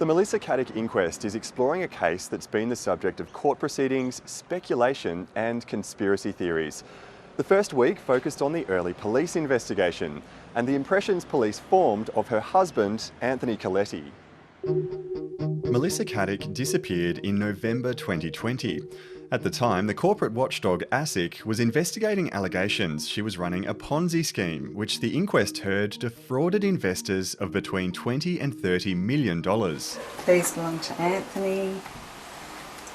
The Melissa Caddick inquest is exploring a case that's been the subject of court proceedings, speculation and conspiracy theories. The first week focused on the early police investigation and the impressions police formed of her husband, Anthony Coletti. Melissa Caddick disappeared in November 2020. At the time, the corporate watchdog ASIC was investigating allegations she was running a Ponzi scheme, which the inquest heard defrauded investors of between $20 and $30 million. These belong to Anthony.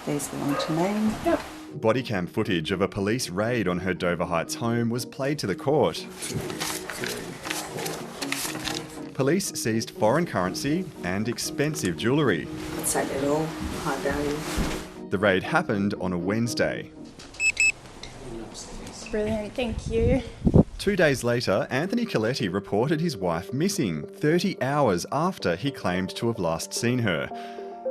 These belong to me. Yep. Bodycam footage of a police raid on her Dover Heights home was played to the court. Police seized foreign currency and expensive jewellery. I'd say they're all high value. The raid happened on a Wednesday. Brilliant, thank you. 2 days later, Anthony Coletti reported his wife missing 30 hours after he claimed to have last seen her.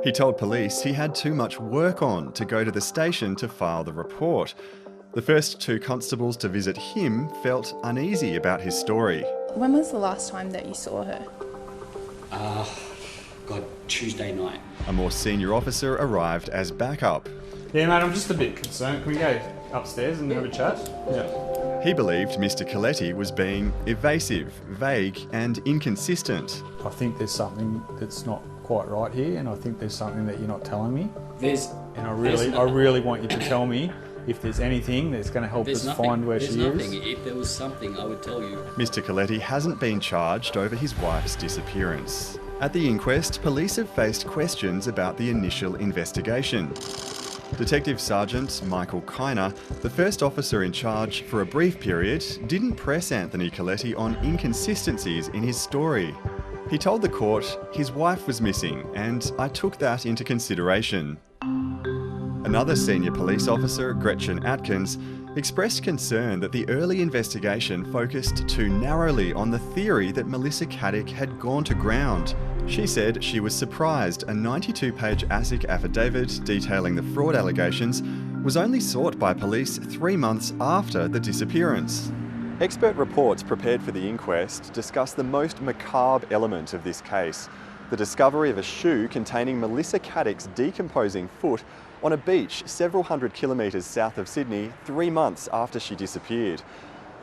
He told police he had too much work on to go to the station to file the report. The first two constables to visit him felt uneasy about his story. When was the last time that you saw her? Tuesday night. A more senior officer arrived as backup. Yeah, mate, I'm just a bit concerned. Can we go upstairs and have a chat? Yeah. He believed Mr. Coletti was being evasive, vague and inconsistent. I think there's something that's not quite right here, and I think there's something that you're not telling me. I really want you to tell me if there's anything that's going to help us find where she is. If there was something, I would tell you. Mr. Coletti hasn't been charged over his wife's disappearance. At the inquest, police have faced questions about the initial investigation. Detective Sergeant Michael Kiner, the first officer in charge for a brief period, didn't press Anthony Coletti on inconsistencies in his story. He told the court his wife was missing, and I took that into consideration. Another senior police officer, Gretchen Atkins, expressed concern that the early investigation focused too narrowly on the theory that Melissa Caddick had gone to ground. She said she was surprised a 92-page ASIC affidavit detailing the fraud allegations was only sought by police 3 months after the disappearance. Expert reports prepared for the inquest discuss the most macabre element of this case, the discovery of a shoe containing Melissa Caddick's decomposing foot on a beach several hundred kilometres south of Sydney 3 months after she disappeared.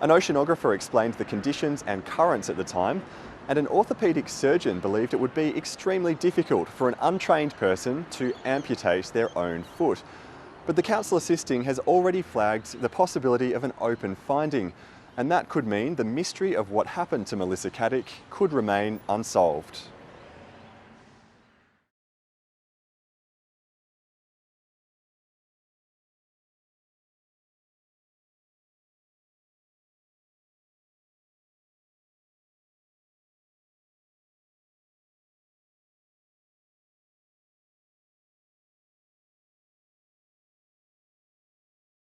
An oceanographer explained the conditions and currents at the time, and an orthopaedic surgeon believed it would be extremely difficult for an untrained person to amputate their own foot. But the counsel assisting has already flagged the possibility of an open finding, and that could mean the mystery of what happened to Melissa Caddick could remain unsolved.